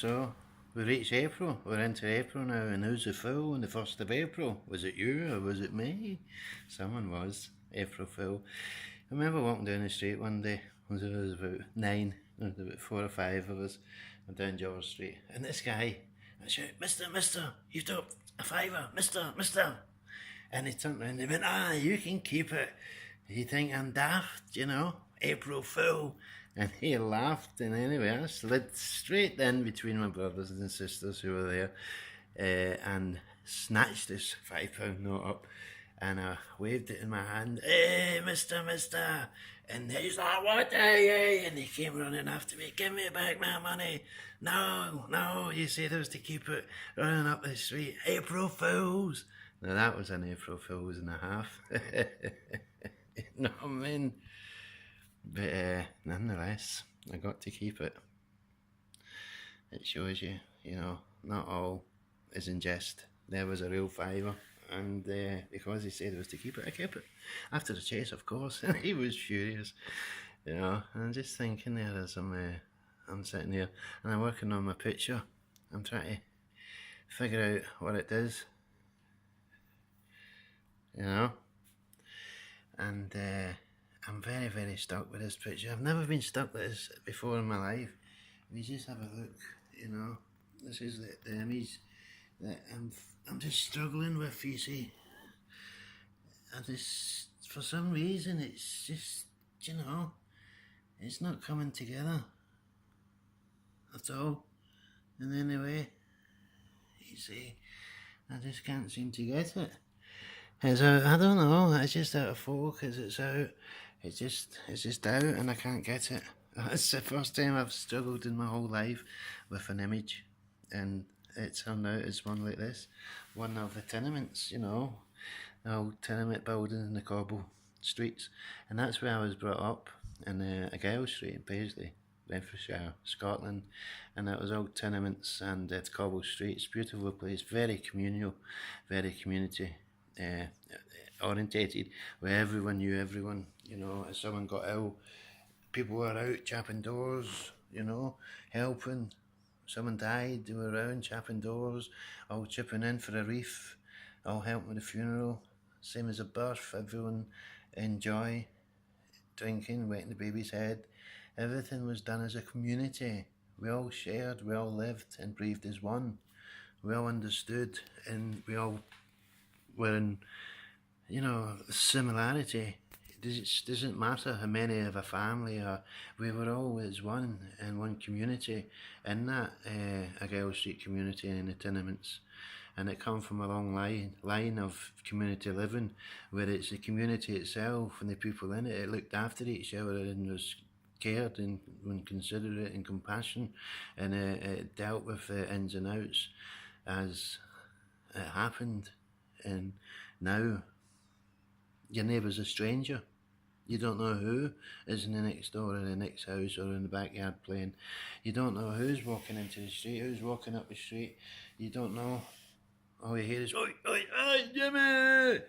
So we reached April. We're into April now, and who's the fool on the 1st of April? Was it you or was it me? Someone was. April Fool. I remember walking down the street one day. There was about 9, there was about 4 or 5 of us down George Street, and this guy, I shout, Mister, you've dropped a fiver, Mister. And he turned around and he went, you can keep it. You think I'm daft, April Fool. And he laughed, and anyway, I slid straight in between my brothers and sisters who were there and snatched this £5 note up, and I waved it in my hand. Hey, mister. And he's like, what are you? And he came running after me. Give me back my money. No, you said I was to keep it. Running up the street. April Fools. Now that was an April Fools and a half. You know what I mean? But nonetheless, I got to keep it. It shows you, not all is in jest. There was a real fiver, and because he said it was to keep it, I kept it. After the chase, of course, and he was furious. And I'm just thinking there as I'm sitting here, and I'm working on my picture. I'm trying to figure out what it is, and I'm very, very stuck with this picture. I've never been stuck with this before in my life. If you just have a look, this is the image that I'm just struggling with, you see. For some reason, it's just, it's not coming together at all. And anyway, you see, I just can't seem to get it. It's out, I don't know, it's just out of focus, it's out. It's just out, and I can't get it. It's the first time I've struggled in my whole life with an image, and it turned out as one like this, one of the tenements, the old tenement buildings in the cobble streets, and that's where I was brought up, in a girls' street in Paisley, Renfrewshire, Scotland, and that was old tenements and cobble streets, beautiful place, very communal, very community orientated, where everyone knew everyone. If someone got ill, people were out chapping doors, helping. Someone died, they were around chapping doors, all chipping in for a wreath, all helping with the funeral. Same as a birth, everyone enjoy drinking, wetting the baby's head. Everything was done as a community. We all shared, we all lived and breathed as one. We all understood, and we all were in, similarity. It doesn't matter how many of a family are. We were always one in one community, in that a Girl Street community in the tenements. And it come from a long line of community living, where it's the community itself and the people in it looked after each other and was cared and considerate and compassion, and it dealt with the ins and outs as it happened. And now your neighbour's a stranger. You don't know who is in the next door or the next house or in the backyard playing. You don't know who's walking into the street, who's walking up the street. You don't know. All you hear is, oi, Jimmy!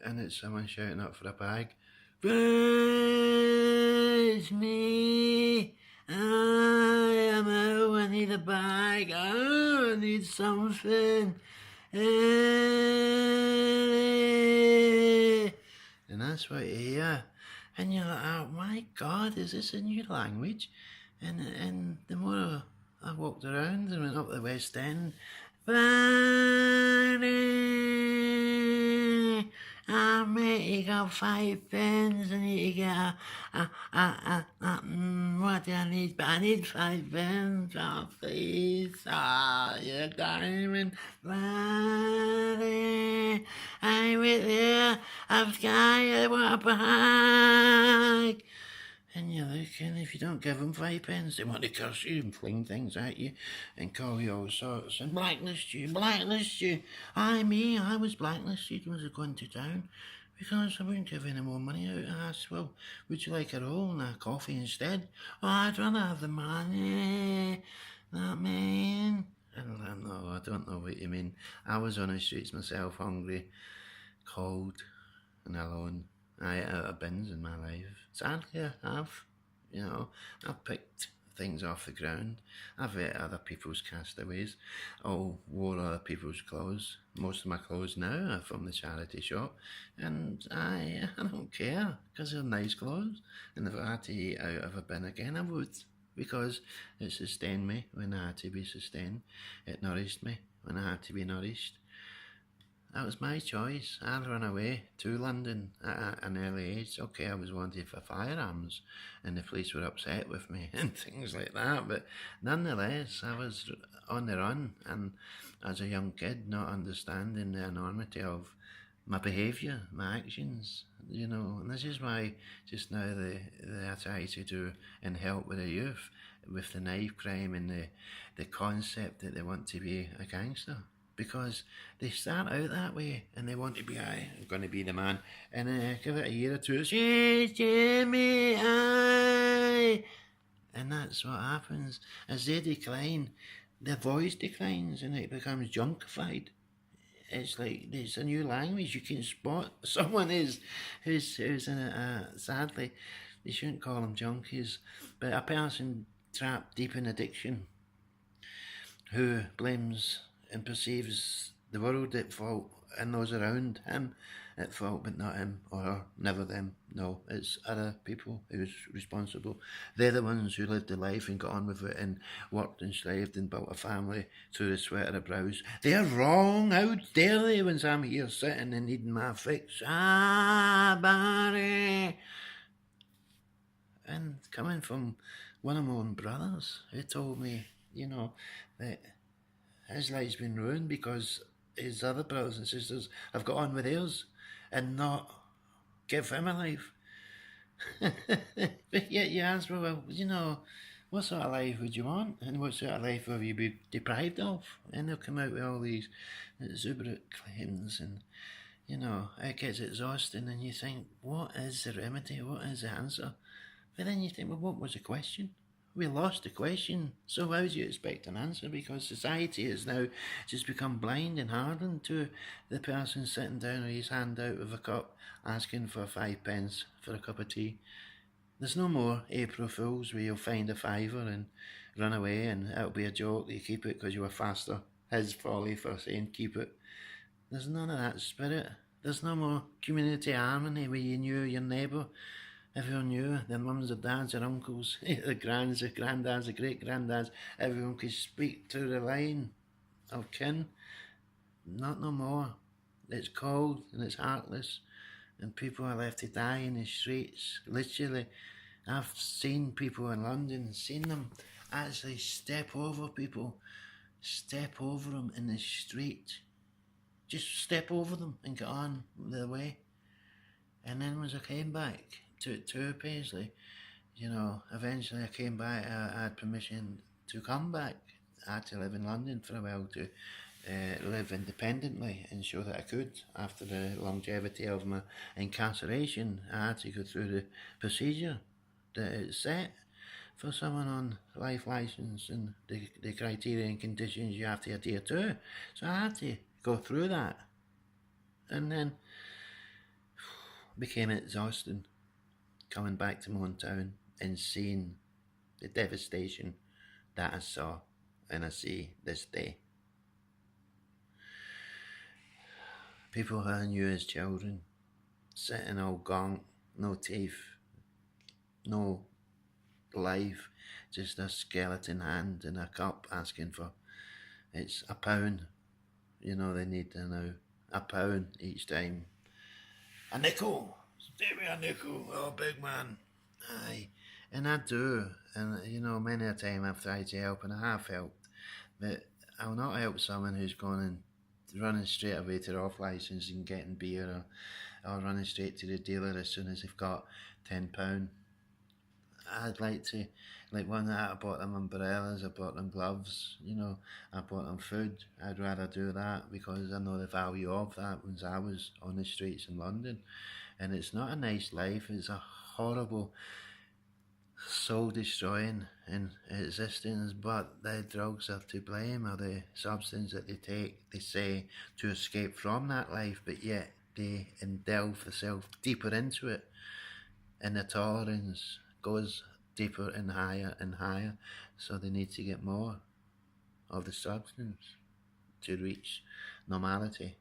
And it's someone shouting up for a bag. It's me! I need a bag. I need something. And that's what you hear. And you're like, oh my God, is this a new language? And the more I walked around and went up the West End, mate, you got 5 pence. I need to get what do I need? But I need 5 pence. Oh, please. You're diamond. I'm with you. I'm sky. I want a bag. And you're looking, if you don't give them 5 pence, they want to curse you and fling things at you and call you all sorts and blacklist you. I was blacklisted when I was going to town because I wouldn't give any more money out. I asked, well, would you like a roll and a coffee instead? Oh, I'd rather have the money. That man. I don't know what you mean. I was on the streets myself, hungry, cold and alone. I ate out of bins in my life. Sadly, I have. I've picked things off the ground. I've ate other people's castaways. Oh, wore other people's clothes. Most of my clothes now are from the charity shop, and I don't care because they're nice clothes. And if I had to eat out of a bin again, I would, because it sustained me when I had to be sustained. It nourished me when I had to be nourished. That was my choice. I ran away to London at an early age. Okay, I was wanted for firearms and the police were upset with me and things like that, but nonetheless, I was on the run, and as a young kid, not understanding the enormity of my behaviour, my actions, and this is why just now the I try to do and help with the youth with the knife crime and the concept that they want to be a gangster, because they start out that way and they want to be, I'm going to be the man, and give it a year or two, it's Jimmy, and that's what happens. As they decline, their voice declines and it becomes junkified. It's like there's a new language. You can spot someone who's in sadly, they shouldn't call them junkies, but a person trapped deep in addiction who blames and perceives the world at fault and those around him at fault, but not him or her, never them. No, it's other people who's responsible. They're the ones who lived the life and got on with it and worked and slaved and built a family through the sweat of their brows. They're wrong. How dare they when I'm here sitting and needing my fix? Barry. And coming from one of my own brothers who told me, that his life's been ruined because his other brothers and sisters have got on with theirs and not give him a life. But yet you ask me, well, what sort of life would you want and what sort of life will you be deprived of? And they'll come out with all these exuberant claims, and it gets exhausting, and you think, what is the remedy? What is the answer? But then you think, well, what was the question? We lost the question, so how do you expect an answer? Because society has now just become blind and hardened to the person sitting down with his hand out with a cup asking for 5 pence for a cup of tea. There's no more April Fools where you'll find a fiver and run away and it'll be a joke that you keep it because you were faster. His folly for saying keep it. There's none of that spirit. There's no more community harmony where you knew your neighbour. Everyone knew their mums, their dads, their uncles, their grands, their granddads, their great-granddads. Everyone could speak through the line of kin. Not no more. It's cold and it's heartless, and people are left to die in the streets. Literally, I've seen people in London, seen them actually step over people, step over them in the street. Just step over them and get on their way. And then when I came back to Paisley, eventually I came back, I had permission to come back. I had to live in London for a while to live independently and show that I could. After the longevity of my incarceration, I had to go through the procedure that it's set for someone on life licence and the criteria and conditions you have to adhere to. So I had to go through that, and then became exhausting coming back to my own town and seeing the devastation that I saw and I see this day. People who I knew as children, sitting all gaunt, no teeth, no life, just a skeleton hand and a cup asking for, it's £1. They need to know £1 each time. A nickel, stay with a nickel, oh big man. Aye, and I do, and many a time I've tried to help and I have helped, but I'll not help someone who's gone and running straight away to their off licence and getting beer, or running straight to the dealer as soon as they've got £10. I'd like to, like one that I bought them umbrellas, I bought them gloves, I bought them food. I'd rather do that because I know the value of that when I was on the streets in London. And it's not a nice life, it's a horrible, soul destroying in existence, but the drugs are to blame, or the substance that they take, they say, to escape from that life, but yet they delve themselves deeper into it, and the tolerance goes deeper and higher, so they need to get more of the substance to reach normality,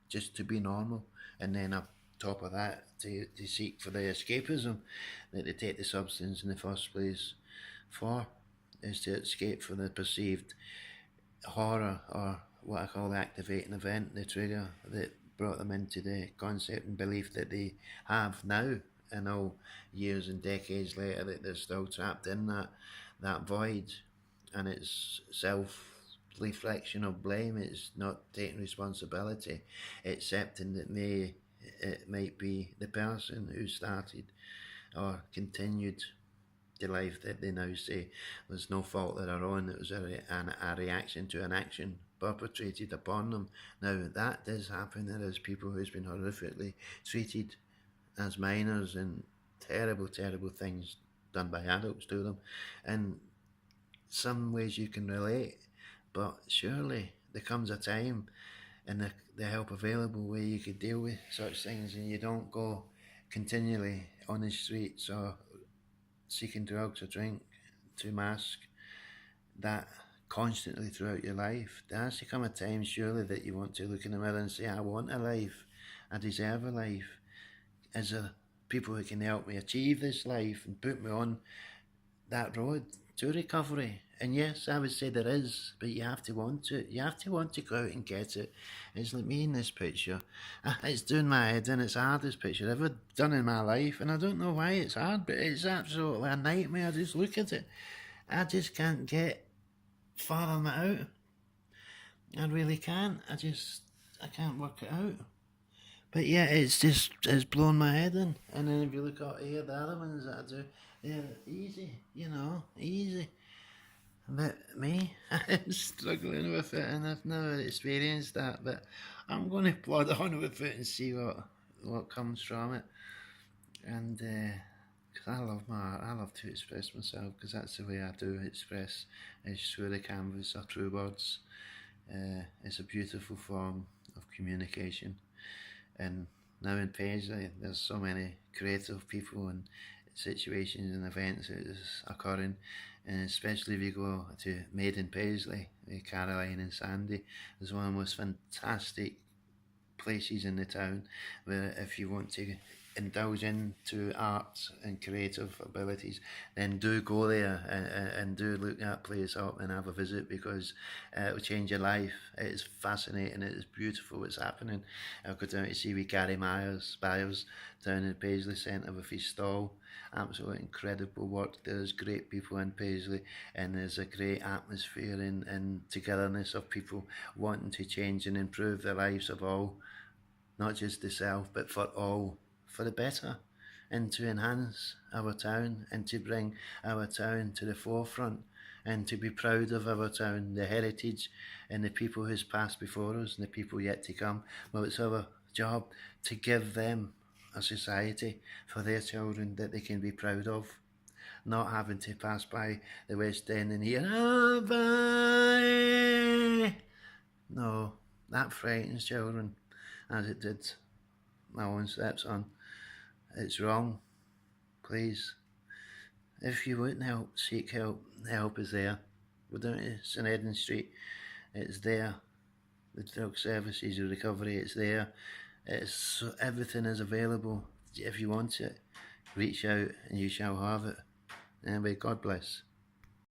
just to be normal. And then up top of that, to seek for the escapism that they take the substance in the first place for, is to escape from the perceived horror, or what I call the activating event, the trigger that brought them into the concept and belief that they have now, and all years and decades later, that they're still trapped in that void. And it's self reflection of blame. It's not taking responsibility, accepting that it might be the person who started or continued the life that they now say was no fault of their own. It was a reaction to an action perpetrated upon them. Now, that does happen. There is people who's been horrifically treated as minors, and terrible, terrible things done by adults to them. And some ways you can relate, but surely there comes a time and the help available where you could deal with such things, and you don't go continually on the streets or seeking drugs or drink to mask that constantly throughout your life. There has to come a time, surely, that you want to look in the mirror and say, I want a life, I deserve a life. Is there people who can help me achieve this life and put me on that road to recovery? And yes, I would say there is, but you have to want it. You have to want to go out and get it. It's like me in this picture. It's doing my head in. It's the hardest picture I've ever done in my life, and I don't know why it's hard, but it's absolutely a nightmare. I just look at it. I just can't get far on it out. I really can't. I can't work it out. But yeah, it's blown my head in. And then if you look out here, the other ones that I do, they're easy, easy. But me, I'm struggling with it, and I've never experienced that. But I'm going to plod on with it and see what comes from it. And cause I love to express myself, because that's the way I do express, is through the canvas or through words. It's a beautiful form of communication. And now in Paisley, there's so many creative people and situations and events that is occurring, and especially if you go to Made in Paisley, Caroline and Sandy, is one of the most fantastic places in the town, where if you want to indulge into arts and creative abilities, then do go there and do look that place up and have a visit, because it will change your life. It is fascinating, it is beautiful what's happening. I'll go down to see with Gary Byers down in Paisley Centre with his stall. Absolutely incredible work. There's great people in Paisley, and there's a great atmosphere and togetherness of people wanting to change and improve the lives of all, not just the self, but for all, for the better, and to enhance our town and to bring our town to the forefront, and to be proud of our town, the heritage and the people who's passed before us and the people yet to come. Well, it's our job to give them a society for their children that they can be proud of, not having to pass by the West End and hear, "Ah, bye." No, that frightens children, as it did my own stepson. It's wrong. Please, if you want help, seek help. Help is there. We're down to St Edmund Street. It's there. The drug services, the recovery, it's there. Everything is available. If you want it, reach out and you shall have it. Anyway, God bless.